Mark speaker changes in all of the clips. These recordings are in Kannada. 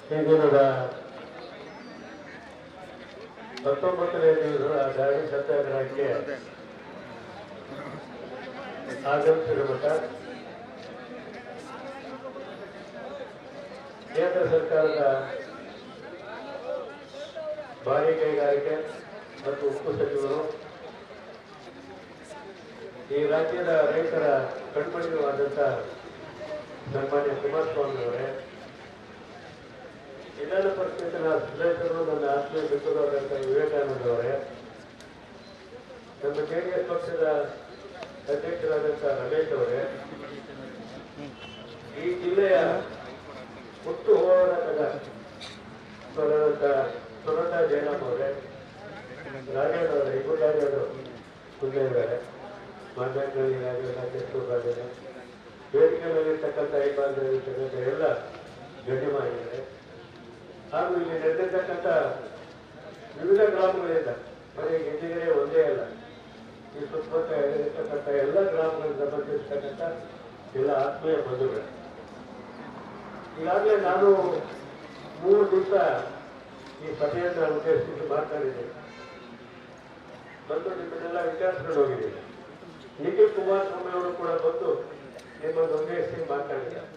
Speaker 1: ಈ ದಿನದ 19ನೇ ದಿವಸದ ಗಾಳಿ ಸತ್ಯಾಗ್ರಹಕ್ಕೆ ಆಗಮಿಸಿರುವಂತ ಕೇಂದ್ರ ಸರ್ಕಾರದ ಭಾರಿ ಕೈಗಾರಿಕೆ ಮತ್ತು ಉಕ್ಕು ಸಚಿವರು, ಈ ರಾಜ್ಯದ ರೈತರ ಕಣ್ಮಣಿಗಳಾದಂಥ ಸನ್ಮಾನ್ಯ ಕುಮಾರಸ್ವಾಮಿ ಅವರೇ, ವಿಧಾನ ಪರಿಷತ್ತಿನ ಸದಸ್ಯರು, ನನ್ನ ಆತ್ಮೀಯ ಮಿತ್ರರಾದಂಥ ವಿವೇಕಾನಂದ ಅವರೇ, ನಮ್ಮ ಜೆಡಿಎಸ್ ಪಕ್ಷದ ಅಧ್ಯಕ್ಷರಾದಂಥ ರಮೇಶ್ ಅವರೇ, ಈ ಜಿಲ್ಲೆಯ ಹುಟ್ಟು ಹೋರಾಟದ ಸುನಂದಾ ಜಯರಾಮ್ ಅವರೇ, ರಾಜೇಂದ್ರ ಅವರೇ, ಇಬ್ಬರು ಮುಂದೆ ಇದ್ದಾರೆ, ಮಾಧ್ಯಮಗಳಲ್ಲಿ ರಾಜ್ಯ ವೇದಿಕೆ ಮೇಲಿರ್ತಕ್ಕಂಥ ಐಬಾರ್ಗಿರ್ತಕ್ಕಂಥ ಎಲ್ಲ ಗಣ್ಯಮಾನ್ಯರೇ, ಹಾಗೂ ಇಲ್ಲಿ ನಡೆದಿರ್ತಕ್ಕಂಥ ವಿವಿಧ ಗ್ರಾಮಗಳಿಂದ ಬರೀ ಗೆಜ್ಜಿಗೆರೆ ಒಂದೇ ಅಲ್ಲ, ಈ ಸುತ್ತಮುತ್ತ ಇರತಕ್ಕಂಥ ಎಲ್ಲ ಗ್ರಾಮಗಳಿಗೆ ಸಂಬಂಧಿಸಿರ್ತಕ್ಕಂಥ ಎಲ್ಲ ಆತ್ಮೀಯ ಬಂಧುಗಳು. ಈಗಾಗಲೇ ನಾನು 3 ದಿವಸ ಈ ಸಭೆಯನ್ನು ಉದ್ದೇಶಿಸಿ ಮಾತನಾಡಿದ್ದೇನೆ. ಬಂದು ನಿಮ್ಮನ್ನೆಲ್ಲ ವಿಚಾರಿಸ್ಕೊಂಡು ಹೋಗಿದ್ದೀನಿ. ನಿಖಿಲ್ ಕುಮಾರಸ್ವಾಮಿ ಅವರು ಕೂಡ ಬಂದು ನಿಮ್ಮನ್ನು ಉದ್ದೇಶಿಸಿ ಮಾತನಾಡಿದ್ದಾರೆ.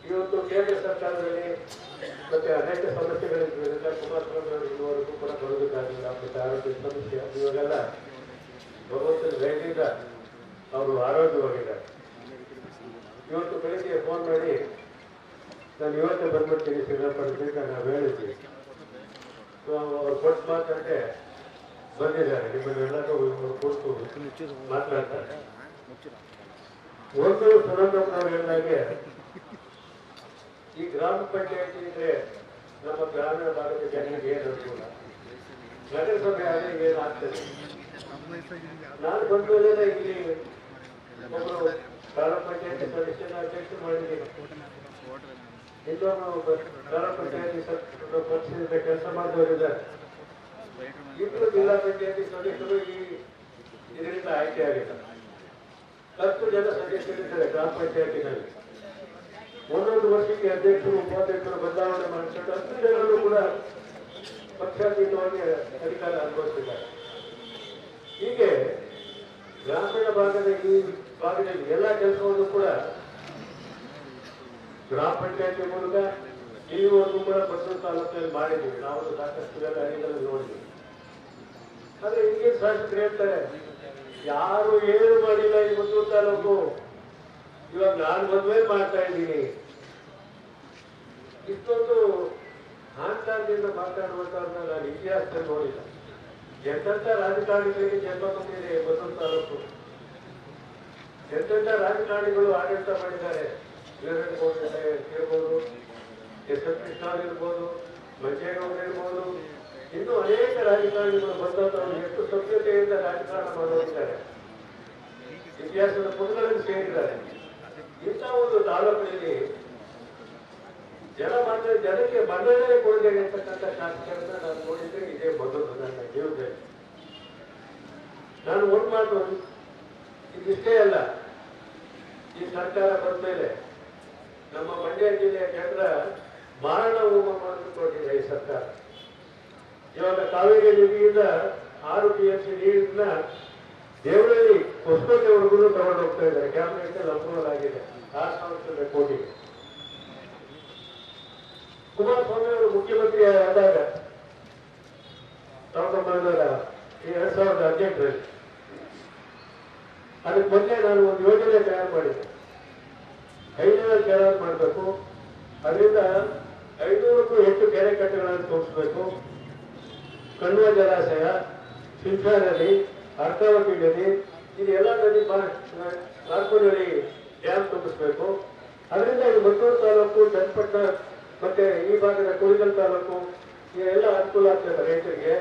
Speaker 1: ಇವತ್ತು ಕೇಂದ್ರ ಸರ್ಕಾರದಲ್ಲಿ ಮತ್ತೆ ಅನೇಕ ಸಮಸ್ಯೆಗಳಿದ್ರಿಂದ ಕುಮಾರಸ್ವಾಮಿ ಅವರು ಇದುವರೆಗೂ ಕೂಡ ಬರೋದಕ್ಕಾಗಲಿಲ್ಲ. ಮತ್ತೆ ಆರೋಗ್ಯದ ಸಮಸ್ಯೆ, ಇವಾಗೆಲ್ಲ ಭಗವಂತನ ದಯದಿಂದ ಅವರು ಆರೋಗ್ಯವಾಗಿದ್ದಾರೆ. ಇವತ್ತು ಬೆಳಿಗ್ಗೆ ಫೋನ್ ಮಾಡಿ ನಾನು ಇವತ್ತೇ ಬಂದ್ಬಿಡ್ತೀನಿ ಶ್ರೀರಂಗಪಟ್ಟಣದಿಂದ ನಾವು ಹೇಳಿದ್ವಿ. ಅವ್ರು ಕೊಟ್ಟು ಮಾತಂತೆ ಬಂದಿದ್ದಾರೆ. ನಿಮ್ಮನ್ನೆಲ್ಲರೂ ಕೊಟ್ಟು ಮಾತನಾಡ್ತಾರೆ. ಒಂದು ಸುನಂದಪ್ಪನವ್ರು ಹೇಳಿದಾಗೆ, ಈ ಗ್ರಾಮ ಪಂಚಾಯತಿ ಇದ್ರೆ ನಮ್ಮ ಗ್ರಾಮೀಣ ಭಾಗದ ಜನರಿಗೆ ಏನು ಅನುಕೂಲ, ನಗರಸಭೆ ಆದರೆ ಏನಾಗ್ತದೆ. ನಾನು ಬಂದ ಇಲ್ಲಿ ಒಬ್ಬರು ಗ್ರಾಮ ಪಂಚಾಯತಿ ಸದಸ್ಯನ ಅಧ್ಯಕ್ಷ ಮಾಡಿದ್ದೀನಿ, ಇನ್ನೊಬ್ಬರು ಗ್ರಾಮ ಪಂಚಾಯತಿ ಪಕ್ಷದಿಂದ ಕೆಲಸ ಮಾಡಿದವರಿದ್ದಾರೆ. ಇಬ್ಬರು ಜಿಲ್ಲಾ ಪಂಚಾಯತಿ ಸದಸ್ಯರು ಇದರಿಂದ ಆಯ್ಕೆ ಆಗಿಲ್ಲ. 10 ಜನ ಸದಸ್ಯರಿದ್ದಾರೆ ಗ್ರಾಮ ಪಂಚಾಯತಿನಲ್ಲಿ. ಒಂದೊಂದು ವರ್ಷಕ್ಕೆ ಅಧ್ಯಕ್ಷರು ಉಪಾಧ್ಯಕ್ಷರು ಬದಲಾವಣೆ ಮಾಡಿಕೊಂಡು 10 ಜನರು ಕೂಡ ಪಕ್ಷಾತೀತವಾಗಿ ಅಧಿಕಾರ ಅನುಭವಿಸಿದ್ದಾರೆ. ಹೀಗೆ ಗ್ರಾಮೀಣ ಭಾಗದ ಈ ಭಾಗದಲ್ಲಿ ಎಲ್ಲ ಕೆಲಸವನ್ನು ಕೂಡ ಗ್ರಾಮ ಪಂಚಾಯತಿ ಮೂಲಕ ಇಲ್ಲಿವರೆಗೂ ಕೂಡ ಬಸವ ತಾಲೂಕಿನಲ್ಲಿ ಮಾಡಿದ್ದೀವಿ. ನಾವು ಸಾಕಷ್ಟು ಜನ ಹಳ್ಳಿಗಳಲ್ಲಿ ನೋಡಿದ್ದೀವಿ. ಆದ್ರೆ ಹೀಗೆ ಶಾಸಕರು ಹೇಳ್ತಾರೆ, ಯಾರು ಏನು ಮಾಡಿಲ್ಲ ಈ ಬಸವ ತಾಲೂಕು, ಇವಾಗ ನಾನು ಮದುವೆ ಮಾಡ್ತಾ ಇದ್ದೀನಿ. ಇಷ್ಟೊಂದು ಅಹಂಕಾರದಿಂದ ಮಾತಾಡುವಂತವ್ರನ್ನ ನಾನು ಇತಿಹಾಸದಲ್ಲಿ ನೋಡಿಲ್ಲ. ಎಂತೆಂಥ ರಾಜಕಾರಣಿಗಳಿಗೆ ಜನ್ಮ ಬಂದಿದೆ ಬಸವ ತಾಲೂಕು. ಎಂತೆಂಥ ರಾಜಕಾರಣಿಗಳು ಆಡಳಿತ ಮಾಡಿದ್ದಾರೆ. ಇರ್ಬೋದು, ಎಸ್ ಎಂ ಕೃಷ್ಣ ಇರ್ಬೋದು, ಮಂಜೇಗೌಡ ಇರ್ಬೋದು, ಇನ್ನೂ ಅನೇಕ ರಾಜಕಾರಣಿಗಳು ಬಂದವರು ಎಷ್ಟು ಸಭ್ಯತೆಯಿಂದ ರಾಜಕಾರಣ ಮಾಡೋರಿದ್ದಾರೆ. ಇತಿಹಾಸದ ಪುಟಗಳಲ್ಲಿ ಸೇರಿದ್ದಾರೆ. ಇಂಥ ಒಂದು ತಾಲೂಕಿನಲ್ಲಿ ಜನಕ್ಕೆ ಮನ್ನಣೆ ಕೊಡದೆ ಇರ್ತಕ್ಕಂಥ ಶಾಸಕರನ್ನ ನಾನು ನೋಡಿದ್ರೆ ಇದೇ ಮೊದಲು ನನ್ನ ಜೀವನದಲ್ಲಿ. ನಾನು ಒಂದು ಮಾತು, ಇದಿಷ್ಟೇ ಅಲ್ಲ, ಈ ಸರ್ಕಾರ ಬಂದ ಮೇಲೆ ನಮ್ಮ ಮಂಡ್ಯ ಜಿಲ್ಲೆಯ ಜನರ ಮಾರಣ ಹೋಮ ಮಾಡಿಕೊಂಡಿದೆ ಈ ಸರ್ಕಾರ. ಇವಾಗ ಕಾವೇರಿ ನದಿಯಿಂದ 6 TMC ನೀರನ್ನ ದೇವರಲ್ಲಿ ಹೊಸಕೋಟೆವರೆಗೂ ತಗೊಂಡು ಹೋಗ್ತಾ ಇದ್ದಾರೆ. ಕ್ಯಾಬಿನೆಟ್ ಅಪ್ರೂವಲ್ ಆಗಿದೆ 6,000 ಕೋಟಿ. ಕುಮಾರಸ್ವಾಮಿ ಅವರು ಮುಖ್ಯಮಂತ್ರಿ ಆದಾಗ 2018ರಲ್ಲಿ ಅದಕ್ಕೆ ಮೊದಲೇ ನಾನು ಒಂದು ಯೋಜನೆ ತಯಾರು ಮಾಡಿದ್ದೆ. 5 ಕೆರೆ ಮಾಡಬೇಕು, ಅದರಿಂದ 500ಕ್ಕೂ ಹೆಚ್ಚು ಕೆರೆ ಕಟ್ಟೆಗಳನ್ನು ತೋರಿಸಬೇಕು. ಕಣ್ವ ಜಲಾಶಯ, ಶಿಲ್ಪಾ ನದಿ, ಅರ್ಕಾವತಿ ನದಿ, ಇದೆಲ್ಲ ನದಿ ನಾಲ್ಕುನಹಳ್ಳಿ ಡ್ಯಾಮ್ ತುಂಬಿಸ್ಬೇಕು. ಅದರಿಂದ ಇದು ಮದ್ದೂರು ತಾಲೂಕು, ಚನ್ನಪಟ್ಟಣ ಮತ್ತೆ ಈ ಭಾಗದ ಕುರಿಗಲ್ ತಾಲೂಕು ಎಲ್ಲ ಅನುಕೂಲ ಆಗ್ತದೆ ರೈತರಿಗೆ.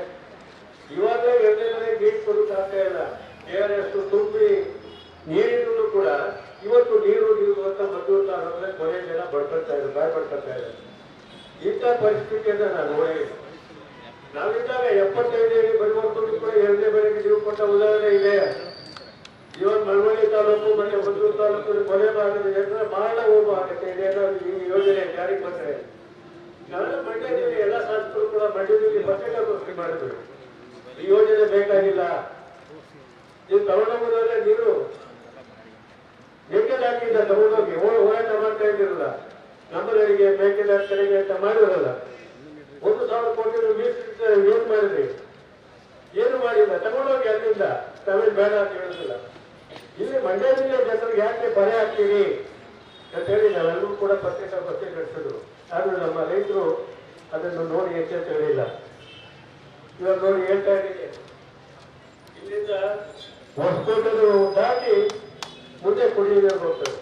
Speaker 1: ಇವಾಗಲೇ 2ನೇ ಮನೆ ಗೇಟ್ ಕೊಡೋಕ್ಕಾಗ್ತಾ ಇಲ್ಲ. KRS ತುಂಬಿ ನೀರಿನೂ ಕೂಡ ಇವತ್ತು ನೀರು ಅಂತ ಮದ್ದೂರು ತಾಲೂಕಿನ ಕೊನೆ ಜನ ಬಡ್ಕೊಳ್ತಾ ಇದ್ದಾರೆ, ಬಾಯ್ ಪಡ್ಕೊಳ್ತಾ ಇದ್ದಾರೆ. ಇಂಥ ಪರಿಸ್ಥಿತಿಯನ್ನು ನಾನು ನೋಡಿ, ನಾವಿದ್ದಾಗ 75 ಬರುವವರೆಗೂ ಕೂಡ 2ನೇ ಮನೆಗೆ ನೀವು ಕೊಟ್ಟ ಉದಾಹರಣೆ ಇದೆ. ಇವತ್ತು ಮಳವಳ್ಳಿ ತಾಲೂಕು ಮತ್ತೆ ಮದ್ದೂರು ತಾಲೂಕು ಕೊನೆ ಭಾಗದ ಜನರ ಮಾರಣ ಹೋಮ ಆಗುತ್ತೆ. ಇದೇನಾದ್ರು ಈ ಯೋಜನೆ ಜಾರಿಗೆ ಬರ್ತಾ ಇದೆ. ನಾವೆಲ್ಲ ಮಂಡ್ಯದಲ್ಲಿ ಎಲ್ಲ ಶಾಸಕರು ಕೂಡ ಮಂಡ್ಯದಲ್ಲಿ ಪತ್ರಿಕಾಗೋಷ್ಠಿ ಮಾಡಿದ್ರು. ಈ ಯೋಜನೆ ಬೇಕಾಗಿಲ್ಲ, ನೀವು ತಗೊಂಡೋಗೋದಾದ್ರೆ ನೀರು ಮೇಕೆದಾಟಿಯಿಂದ ತಗೊಂಡೋಗಿ ಹೋರಾಟ ಮಾಡ್ತಾ ಇದ್ದಿರಲ್ಲ, ನಮ್ಮದರಿಗೆ ಮೇಕೆದಾಟ ಕಡೆಗೆ ಅಂತ ಮಾಡಿರಲ್ಲ. 1,000 ಕೋಟಿ ಏನ್ ಮಾಡಿದ್ರಿ? ಏನು ಮಾಡಿಲ್ಲ. ತಗೊಂಡೋಗಿ ಅಲ್ಲಿಂದ ತಾವೇ ಬೇಡ ಅಂತ ಹೇಳುದಿಲ್ಲ. ಇಲ್ಲಿ ಮಂಡ್ಯ ಜಿಲ್ಲೆ ಜನರಿಗೆ ಯಾಕೆ ಬರೆ ಹಾಕ್ತೀರಿ ಅಂತ ಹೇಳಿ ನಾವೆಲ್ಲರೂ ಕೂಡ ಪತ್ರಿಕಾಗೋಷ್ಠಿ ನಡೆಸಿದ್ರು. ಆದ್ರೆ ನಮ್ಮ ರೈತರು ಅದನ್ನು ನೋಡಿ ಎಚ್ಚೆತ್ತ ಹೇಳಿಲ್ಲ. ಇವಾಗ ನೋಡಿ ಹೇಳ್ತಾ ಇದ್ದೀನಿ, ಇಲ್ಲಿಂದ ಹೊಸಕೋಟೆದು ದಾಟಿ ಮುಂದೆ ಕುಡಿಯುವ ಹೋಗ್ತದೆ.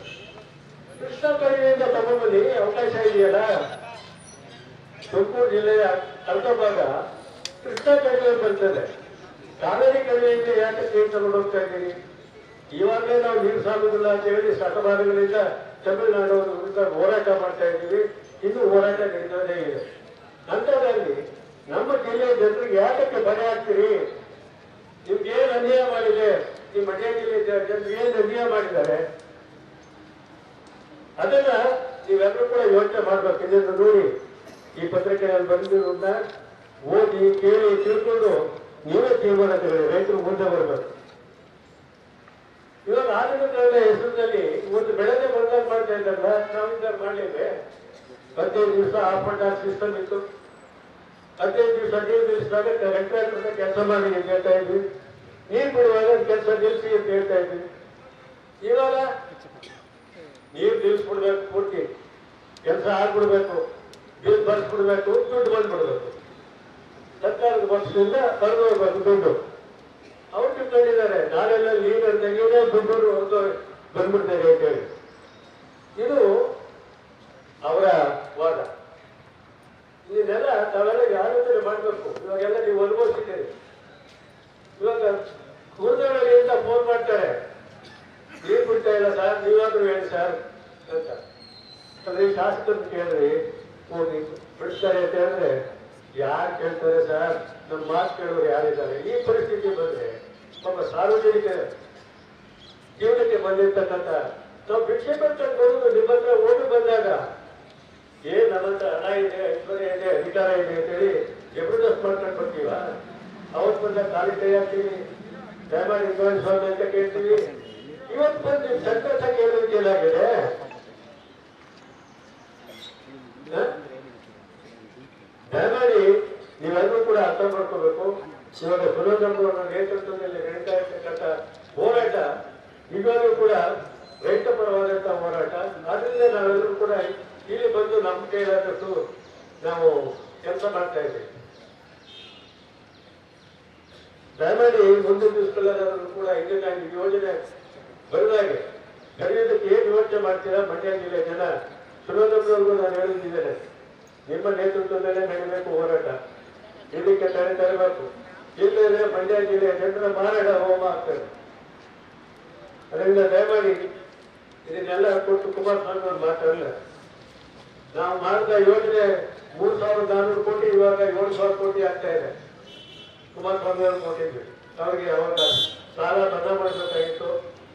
Speaker 1: ಕೃಷ್ಣ ಕಣಿವೆಯಿಂದ ತಗೊಂಡ್ಬನ್ನಿ, ಅವಕಾಶ ಇದೆಯಲ್ಲ. ತುಮಕೂರು ಜಿಲ್ಲೆಯ ಅರ್ಧ ಭಾಗ ಕೃಷ್ಣ ಕಣಿವೆ ಬರ್ತದೆ. ಕಾವೇರಿ ಕಣಿವೆಯಿಂದ ಯಾಕೆ ನೀರು ತಗೊಂಡು ಹೋಗ್ತಾ ಇದ್ದೀರಿ? ಇವಾಗಲೇ ನಾವು ನೀರು ಸಾಲುದಿಲ್ಲ ಅಂತ ಹೇಳಿ ಶತಮಾನಗಳಿಂದ ತಮಿಳುನಾಡು ವಿರುದ್ಧ ಹೋರಾಟ ಮಾಡ್ತಾ ಇದ್ದೀವಿ. ಇನ್ನೂ ಹೋರಾಟ ನಡೀತದೇ ಇದೆ. ಅಂಥದ್ರಲ್ಲಿ ನಮ್ಮ ಜಿಲ್ಲೆಯ ಜನರಿಗೆ ಯಾಕೆ ಬರೆ ಹಾಕ್ತೀರಿ? ನಿಮ್ಗೆ ಏನ್ ಅನ್ಯಾಯ ಮಾಡಿದೆ? ಈ ಮಂಡ್ಯ ಜಿಲ್ಲೆ ಜನರಿಗೆ ಏನ್ ಅನ್ಯಾಯ ಮಾಡಿದ್ದಾರೆ ಅದನ್ನ ನೀವೆಲ್ಲರೂ ಕೂಡ ಯೋಚನೆ ಮಾಡ್ಬೇಕು. ಇದನ್ನು ನೋಡಿ, ಈ ಪತ್ರಿಕೆಯಲ್ಲಿ ಬಂದಿರೋದನ್ನ ಓದಿ ಕೇಳಿ ತಿಳ್ಕೊಂಡು ನೀವೇ ತೀರ್ಮಾನ ತಗೊಳ್ಳಿ. ರೈತರು ಮುಂದೆ ಬರಬೇಕು. ಇವಾಗ ಆಧುನಿಕ ಹೆಸರಿನಲ್ಲಿ ಒಂದು ಬೆಳೆದೇ ಬಂದಾಗ ಮಾಡ್ತಾ ಇದ್ದಲ್ಲ, ನಾವಿದ್ದಾಗ ಮಾಡಲಿಲ್ಲ. 15 ದಿವಸ ಆಫ್ ಅಂಡ್ ಆಫ್ ಸಿಸ್ಟಮ್ ಇತ್ತು. 15 ದಿವಸ ನೀರು ನಿಲ್ಲಿಸಿದಾಗ ರೆಂಟ್ರಾಕ್ಟರ್ ಕೆಲಸ ಮಾಡಿ ಅಂತ ಹೇಳ್ತಾ ಇದ್ವಿ. ನೀರು ಬಿಡುವಾಗ ಕೆಲಸ ನಿಲ್ಲಿಸಿ ಅಂತ ಹೇಳ್ತಾ ಇದ್ವಿ. ಇವಾಗ ನೀರು ನಿಲ್ಲಿಸ್ಬಿಡ್ಬೇಕು, ಪೂರ್ತಿ ಕೆಲಸ ಆಗ್ಬಿಡ್ಬೇಕು, ಬಿಲ್ ಬರ್ಸ್ಬಿಡ್ಬೇಕು, ದುಡ್ಡು ಬಂದ್ಬಿಡ್ಬೇಕು. ಸರ್ಕಾರದ ಪಕ್ಷದಿಂದ ಕಳೆದು ಹೋಗ್ಬೇಕು ದುಡ್ಡು. ಅವ್ರು ತಿಳ್ಕೊಂಡಿದ್ದಾರೆ ನಾಳೆಲ್ಲ ಲೀಡರ್ ತೆಗೆಯೋದೇ ದುಡ್ಡು ಬಂದ್ಬಿಡ್ತಾರೆ ಅಂತ ಹೇಳಿ. ಇದು ಅವರ ವಾದ. ಇದನ್ನೆಲ್ಲ ತಾವೆಲ್ಲ ಆಲೋಚನೆ ಮಾಡಬೇಕು. ಇವಾಗೆಲ್ಲ ನೀವು ಅನುಭವಿಸಿದ್ದೀರಿ. ಇವಾಗ ಕೂರ್ದಳ್ಳಿಯಿಂದ ಫೋನ್ ಮಾಡ್ತಾರೆ, ನೀರು ಬಿಡ್ತಾ ಇಲ್ಲ ಸರ್, ನೀವಾದ್ರೂ ಹೇಳಿ ಸರ್ ಅಂತ. ಅಂದ್ರೆ ಶಾಸಕರನ್ನು ಕೇಳಿದ್ರಿ, ಹೋಗಿ ಬಿಡ್ತಾರೆ ಅಂತ ಹೇಳಿದ್ರೆ ಯಾರು ಕೇಳ್ತಾರೆ ಸರ್? ನಮ್ಮ ಮಾತು ಕೇಳೋರು ಯಾರಿದ್ದಾರೆ? ಈ ಪರಿಸ್ಥಿತಿ ಬಂದ್ರೆ ನಮ್ಮ ಸಾರ್ವಜನಿಕ ಜೀವನಕ್ಕೆ ಬಂದಿರ್ತಕ್ಕಂಥ ನಾವು ಭಿಕ್ಷೆ ಪಡ್ಕೊಂಡು ಬರುವುದು ನಿಮ್ಮ ಹತ್ರ ಓಡಿ ಬಂದಾಗ ನಮ್ಮ ಹತ್ರ ಹಣ ಇದೆ, ಐಶ್ವರ್ಯ ಇದೆ, ಅಧಿಕಾರ ಇದೆ ಅಂತೇಳಿ ಜಬರ್ದಸ್ತ್ ಮಾಡ್ಕೊಂಡು ಬರ್ತೀವ. ಅವತ್ತು ಬಂದಾಗ ಖಾಲಿ ಕೈ ಹಾಕ್ತೀವಿ, ದಯಮಾಡಿ ಸ್ವಾಮಿ ಅಂತ ಕೇಳ್ತೀವಿ. ಇವತ್ತು ಬಂದು ಸಂತೋಷ ಕೇಳೋದಕ್ಕೆ ಏನಾಗಿದೆ? ದಯಮಾಡಿ ನೀವೆಲ್ಲರೂ ಕೂಡ ಅರ್ಥ ಮಾಡ್ಕೋಬೇಕು. ಇವಾಗ ಸುರೇಂದ್ರಪ್ಪನವರ ನೇತೃತ್ವದಲ್ಲಿ ನಡೀತಾ ಇರ್ತಕ್ಕಂಥ ಹೋರಾಟ ನಿಜವಾಗ್ಲೂ ಕೂಡ ರೈತ ಪರವಾದಂತಹ ಹೋರಾಟ. ಆದ್ರಿಂದ ನಾವೆಲ್ಲರೂ ಕೂಡ ಇಲ್ಲಿ ಬಂದು ನಮ್ಮ ಕೈಲಾದಷ್ಟು ನಾವು ಕೆಲಸ ಮಾಡ್ತಾ ಇದ್ದೀವಿ. ದಯಮಾಡಿ ಮುಂದಿನ ದಿವಸಗಳಾದ್ರೂ ಕೂಡ ಇದನ್ನ ಯೋಜನೆ ಬರುವಾಗೆ ಕರೆಯೋದಕ್ಕೆ ಏನ್ ಯೋಚನೆ ಮಾಡ್ತೀರಾ? ಮಂಡ್ಯ ಜಿಲ್ಲೆ ಜನ ಸುರೇಂದ್ರಪ್ಪನವ್ರಿಗೂ ನಾನು ಹೇಳಿದ್ದೇನೆ, ನಿಮ್ಮ ನೇತೃತ್ವದಲ್ಲೇ ನಡೀಬೇಕು ಹೋರಾಟ. ಇದಕ್ಕೆ ತಡೆ ತರಬೇಕು. ಜಿಲ್ಲೆಯಲ್ಲೇ ಮಂಡ್ಯ ಜಿಲ್ಲೆಯ ಜನರ ಮಾರಾಟ ಹೋಮ ಆಗ್ತದೆ. ಅದರಿಂದ ದಯಮಾಡಿ ಇದನ್ನೆಲ್ಲ ಕೊಟ್ಟು ಕುಮಾರಸ್ವಾಮಿ ಅವರು ಮಾತಾಡಲ್ಲ. ನಾವು ಮಾಡಿದ ಯೋಜನೆ 3,400 ಕೋಟಿ, ಇವಾಗ 7,000 ಕೋಟಿ ಆಗ್ತಾ ಇದೆ. ಕುಮಾರಸ್ವಾಮಿ ಅವರು ಕೊಟ್ಟಿದ್ವಿ. ಅವ್ರಿಗೆ ಅವಾಗ ಸಾಲ ಮನ್ನಾ ಮಾಡಬೇಕಾಗಿತ್ತು.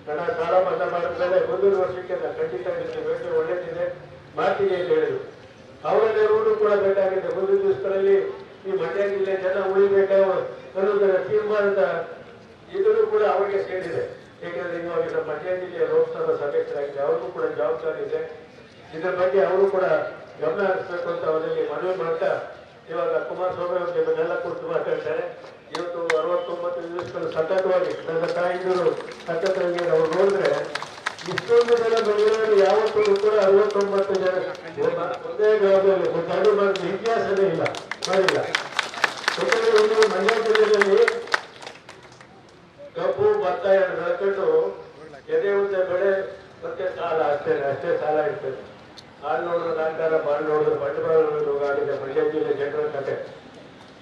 Speaker 1: ಹಣ ಸಾಲ ಮನ್ನಾ ಮಾಡಿದ್ಮೇಲೆ ಮುಂದಿನ ವರ್ಷಕ್ಕೆ ಖಂಡಿತ ಯೋಜನೆ ಒಳ್ಳೇದಿದೆ, ಮಾಡ್ತೀನಿ ಅಂತ ಹೇಳಿದ್ರು. ಅವರನ್ನೇ ರೂಢು ಕೂಡ ಬೇಕಾಗಿದೆ. ಮುಂದಿನ ದಿವಸಗಳಲ್ಲಿ ಈ ಮಂಡ್ಯ ಜಿಲ್ಲೆ ಜನ ಉಳಿಬೇಕಾಗ ಅನ್ನೋದರ ತೀರ್ಮಾನದ ಇದನ್ನು ಕೂಡ ಅವರಿಗೆ ಸೇರಿದೆ. ಏಕೆಂದ್ರೆ ಇವಾಗ ನಮ್ಮ ಮಂಡ್ಯ ಜಿಲ್ಲೆಯ ಲೋಕಸಭಾ ಸದಸ್ಯರಾಗಿದೆ, ಅವ್ರಿಗೂ ಕೂಡ ಜವಾಬ್ದಾರಿ ಇದೆ. ಇದರ ಬಗ್ಗೆ ಅವರು ಕೂಡ ಗಮನ ಹರಿಸಬೇಕು ಅಂತ ಅವರಲ್ಲಿ ಮನವಿ ಮಾಡ್ತಾ, ಇವಾಗ ಕುಮಾರಸ್ವಾಮಿ ಅವರು ನಿಮ್ಮನ್ನೆಲ್ಲ ಕುರಿತು ಮಾತಾಡ್ತಾರೆ. ಇವತ್ತು 69 ದಿವಸಗಳು ಸತತವಾಗಿ ನನ್ನ ತಾಯಿಯವರು ಸತತವಾಗಿ ಅವ್ರು ನೋಡಿದ್ರೆ ಇಷ್ಟೊಂದು ಜನ ಬೆಂಗಳೂರಲ್ಲಿ ಯಾವತ್ತೂ ಕೂಡ 69 ಜನ ಒಂದೇ ಗ್ರಾಮದಲ್ಲಿ ಒಂದು ಮಾಡಿದ ಇತಿಹಾಸನೇ ಇಲ್ಲ, ಮಾಡಿಲ್ಲ. ಯಾಕಂದ್ರೆ ಒಂದು ಮಂಡ್ಯ ಜಿಲ್ಲೆಯಲ್ಲಿ ಕಬ್ಬು ಭತ್ತ ಬೆಳ್ಕೊಂಡು ಎದೆ ಉದ್ದ ಬೆಳೆ ಮತ್ತೆ ಸಾಲ ಅಷ್ಟೇ ಸಾಲ ಇರ್ತದೆ. ಹಾಲು ನೋಡಿದ್ರೆ ನಾಲ್ಕಾರ, ಬಾಳು ನೋಡಿದ್ರೆ ಬಂಡವಾಳ ಆಗಿದೆ ಮಂಡ್ಯ ಜಿಲ್ಲೆ ಜನರ ಕತೆ.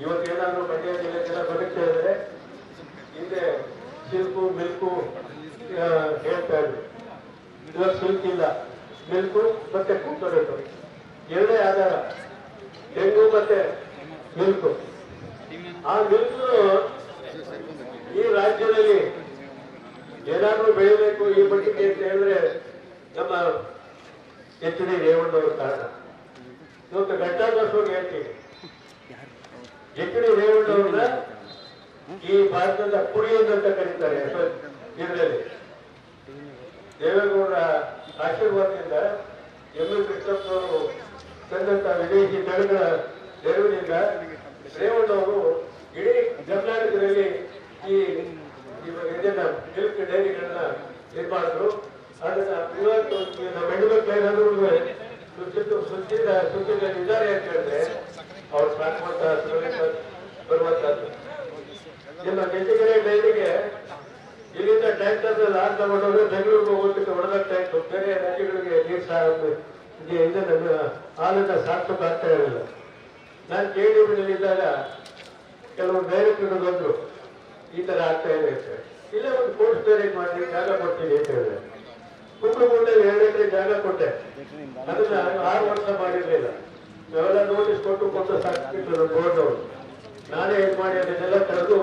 Speaker 1: ಇವತ್ತೇನಾದ್ರೂ ಮಂಡ್ಯ ಜಿಲ್ಲೆ ಜನ ಬದುಕ್ತಾ ಇದ್ರೆ ಹಿಂದೆ ಸಿಲ್ಕು ಮಿಲ್ಕು ಹೇಳ್ತಾ ಇದ್ರು. ಇವಾಗ ಸಿಲ್ಕ್ ಇಲ್ಲ, ಮಿಲ್ಕು ಮತ್ತೆ ಕೂತ್ಕೊಬೇಕು, ಎರಡೇ ಆಧಾರ, ತೆಂಗು ಮತ್ತೆ ಮಿಲ್ಕು. ಆ ಮಿಲ್ಕು ಈ ರಾಜ್ಯದಲ್ಲಿ ಏನಾದ್ರೂ ಬೆಳಿಬೇಕು ಈ ಮಟ್ಟಿಗೆ ಅಂತ ಹೇಳಿದ್ರೆ ನಮ್ಮ ಎಚ್ ಡಿ ರೇವಣ್ಣವ್ರ ಕಾರಣ. ಇವತ್ತು ಘಂಟಾಘೋಷವಾಗಿ ಹೇಳ್ತೀನಿ, ಎಚ್ ಡಿ ರೇವಣ್ಣವ್ರನ್ನ ಈ ಭಾರತದ ಕುರಿಯನ್ ಅಂತ ಕರೀತಾರೆ. ಇದರಲ್ಲಿ ದೇವೇಗೌಡರ ಆಶೀರ್ವಾದದಿಂದ ಎಂ ಎಲ್ ಕೃಷ್ಣಪ್ಪನವರು ತಂದಂತ ವಿದೇಶಿ ದಳಗಳ ನೆರವಿನಿಂದ ರೇವಣ್ಣವರು ಇಡೀ ಕರ್ನಾಟಕದಲ್ಲಿ ಈ ಮಿಲ್ಕ್ ಡೈರಿಗಳನ್ನ ಇದು ಮಾಡಿದ್ರು. ಅದನ್ನ ಇವತ್ತು ನಮ್ಮ ಹೆಣ್ಣು ಮಕ್ಕಳು ಏನಾದ್ರು ಸುದ್ದಿಯಲ್ಲಿ ಇದ್ದಾರೆ ಅಂತ ಹೇಳಿದ್ರೆ ಅವ್ರು ಸಾಕುವಂತ ಬರುವಂತದ್ದು. ನಿಮ್ಮ ಗೆಜ್ಜೆಗೆರೆ ಡೈರಿಗೆ ಇಲ್ಲಿಂದ ಟ್ಯಾಂಕರ್ ಹಾಲು ತಗೊಂಡವರು ಬೆಂಗಳೂರಿಗೆ ಹೋಗೋದಕ್ಕೆ ಹೊಡೆದಾಗ್ತಾ ಇತ್ತು. ಬೇರೆ ರಾಜ್ಯಗಳಿಗೆ ಇದನ್ನ ಹಾಲನ್ನ ಸಾಕೋಕೆ ಆಗ್ತಾ ಇರಲಿಲ್ಲ. ನಾನು KDB-ನಲ್ಲಿದ್ದಾಗ ಕೆಲವರು ಡೈರೆಕ್ಟರ್ ಬಂದ್ರು, ಈ ತರ ಆಗ್ತಾ ಇದೆ ಅಂತ. ಇಲ್ಲ ಒಂದು ಕೋರ್ಸ್ ಡೈರೆಕ್ಟ್ ಮಾಡಿ ಜಾಗ ಕೊಡ್ತೀನಿ ಅಂತ ಹೇಳಿದ್ರೆ ಕುಂಬ್ಳಗುಂಡಲ್ಲಿ 2 ಎಕರೆ ಜಾಗ ಕೊಟ್ಟೆ. ಅದನ್ನ 6 ವರ್ಷ ಮಾಡಿರ್ಲಿಲ್ಲ. ನಾವೆಲ್ಲ ನೋಟಿಸ್ ಕೊಟ್ಟು ಸಾಕಿದ್ರು ಬೋರ್ಡ್ನವರು. ನಾನೇ ಇದು ಮಾಡಿ ಅದನ್ನೆಲ್ಲ ತಡೆದು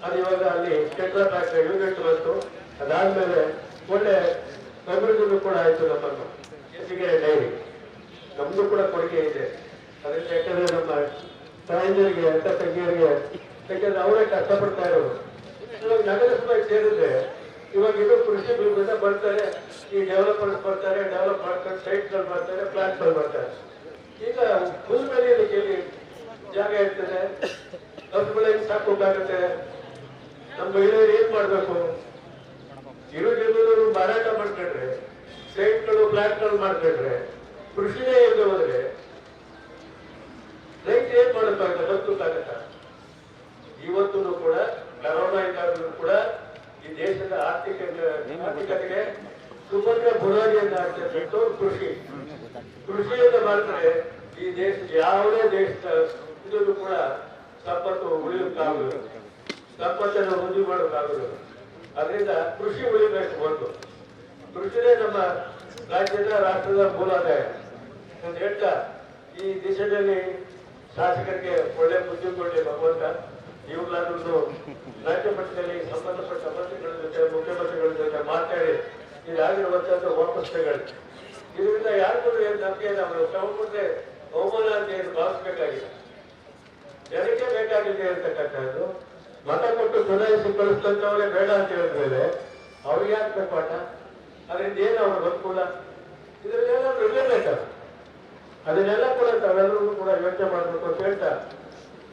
Speaker 1: ಅದು ಇವಾಗ ಅಲ್ಲಿ ಕೆಟ್ಟ ಫ್ಯಾಕ್ಟ್ರಿ ಯೂನಿಟ್ ಬಂತು. ಅದಾದ್ಮೇಲೆ ಒಳ್ಳೆ ಅಭಿವೃದ್ಧಿ ಕೂಡ ಆಯ್ತು. ನಮ್ಮನ್ನು ಗೆಜ್ಜೆಗೆರೆ ಡೈರಿ ನಮ್ದು ಕೂಡ ಕೊಡುಗೆ ಇದೆ. ಅದರಿಂದ ಯಾಕಂದ್ರೆ ನಮ್ಮ ತಾಯಂದಿರಿಗೆ ಅಕ್ಕ ತಂಗಿಯರಿಗೆ, ಯಾಕಂದ್ರೆ ಅವರೇ ಕಷ್ಟಪಡ್ತಾ ಇರೋರು. ಇವಾಗ ನಗರಸಭೆಗೆ ಸೇರಿದ್ರೆ ಇವಾಗ ಇದು ಕೃಷಿ ಭೂಮಿಯಿಂದ ಬರ್ತಾರೆ, ಈ ಡೆವಲಪರ್ಸ್ ಬರ್ತಾರೆ, ಡೆವಲಪ್ ಮಾಡ್ತಾರೆ, ಸೈಟ್ಗಳು ಮಾಡ್ತಾರೆ, ಪ್ಲಾಟ್ಗಳು ಮಾಡ್ತಾರೆ. ಈಗ ಫುಲ್ ಬೆಳೆಯಲಿಕ್ಕೆ ಎಲ್ಲಿ ಜಾಗ ಇರ್ತದೆ? ಹಸುಗಳಿಗೆ ಸಾಕೋಕ್ಕಾಗುತ್ತೆ. ನಮ್ಮ ಮಹಿಳೆಯರು ಏನ್ ಮಾಡ್ಬೇಕು? ಇರೋ ಜಮೀನು ಮಾರಾಟ ಮಾಡ್ಕೊಂಡ್ರೆ, ಸೈಟ್ಗಳು ಫ್ಲಾಟ್ಗಳು ಮಾಡ್ಕೊಂಡ್ರೆ, ಕೃಷಿನೇ ಇಲ್ಲದೆ ಹೋದ್ರೆ ರೈತ ಏನ್ ಮಾಡೋಕ್ಕಾಗತ್ತ? ಬದುಕಾಗತ್ತ? ಇವತ್ತು ಕೂಡ ಕರೋನಾ ಇದ್ದಾಗಲೂ ಕೂಡ ಈ ದೇಶದ ಆರ್ಥಿಕತೆಗೆ ಸುಭದ್ರ ಬುನಾದಿಯನ್ನು ಹಾಕ್ತಕ್ಕಂಥ ಕೃಷಿಯಿಂದ ಮಾಡಿದ್ರೆ ಈ ದೇಶ ಯಾವುದೇ ದೇಶದ ಇದನ್ನು ಕೂಡ ಸಂಪತ್ತು ಉಳಿಯೋಕ್ಕಾಗಲು, ಸಂಪತ್ತನ್ನು ವೃದ್ಧಿ ಮಾಡೋಕ್ಕಾಗಲು. ಅದರಿಂದ ಕೃಷಿ ಉಳಿಬೇಕು. ಒಂದು ಕೃಷಿನೇ ನಮ್ಮ ರಾಷ್ಟ್ರದ ಮೂಲಾದಾಯ ಅಂತ ಹೇಳ್ತಾ, ಈ ದೇಶದಲ್ಲಿ ಶಾಸಕರಿಗೆ ಒಳ್ಳೆ ಬುದ್ಧಿ ಕೊಡಲಿ ಭಗವಂತ. ಇವುಗಳಾದ್ರೂ ರಾಜ್ಯ ಮಟ್ಟದಲ್ಲಿ ಸಂಬಂಧಪಟ್ಟ ಮಂತ್ರಿಗಳ ಜೊತೆ, ಮುಖ್ಯಮಂತ್ರಿಗಳ ಜೊತೆ ಮಾತಾಡಿ ಇದಾಗಿರುವಂತದ್ದು ವಾಪಸ್ ತಗೊಳ್ಳಿ. ಇದರಿಂದ ಯಾರಿಗೂ ಏನು ನಂಬಿಕೆ ನಾವು ತಗೊಂಡ್ರೆ ಅವಮಾನ ಅಂತ ಏನು ಭಾವಿಸ್ಬೇಕಾಗಿಲ್ಲ. ಜನಕ್ಕೆ ಬೇಕಾಗಿದೆ ಅಂತಕ್ಕಂಥದ್ದು. ಮತ ಕೊಟ್ಟು ಚುನಾಯಿಸಿ ಕಳಿಸ್ತಂತವರೇ ಬೇಡ ಅಂತ ಹೇಳಿದ್ಮೇಲೆ ಅವ್ರಿಗೆ ಹಾಕ್ಬೇಕು ಪಾಠ. ಅದರಿಂದ ಏನು ಅವ್ರಿಗೆ ಅನುಕೂಲ? ಇದರಲ್ಲೆಲ್ಲ ಇರಲೇಬೇಕಲ್ಲ. ಅದನ್ನೆಲ್ಲ ಕೂಡ ತಾವೆಲ್ಲರೂ ಕೂಡ ಯೋಚನೆ ಮಾಡಬೇಕು ಅಂತ ಹೇಳ್ತಾ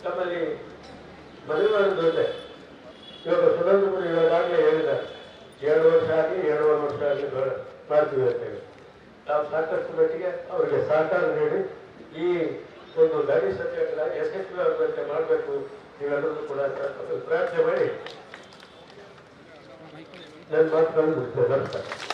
Speaker 1: ತಮ್ಮಲ್ಲಿ ಮದುವೆ ಮಾಡೋದಂತೆ ಇವಾಗ ಸುರೇಂದ್ರ ಇವಾಗಲೇ ಹೇಳಿದ್ದಾರೆ, 2 ವರ್ಷ ಆಗಿ 2.5 ವರ್ಷ ಆಗಿ ಮಾಡ್ತೀವಿ ಅಂತ ಹೇಳಿ. ನಾವು ಸಾಕಷ್ಟು ಮಟ್ಟಿಗೆ ಅವರಿಗೆ ಸಹಕಾರ ನೀಡಿ ಈ ಒಂದು ಗಾಡಿ ಸತ್ಯಾಗ್ರಹ ಯಶಸ್ವಿ ಆಗುವಂತೆ ಮಾಡಬೇಕು. ನೀವೆಲ್ಲರೂ ಕೂಡ ಪ್ರಾರ್ಥನೆ ಮಾಡಿ ನನ್ನ ಮಾತುಗಳನ್ನು ಮುಗಿಸ್ತೇನೆ. ನಮಸ್ಕಾರ.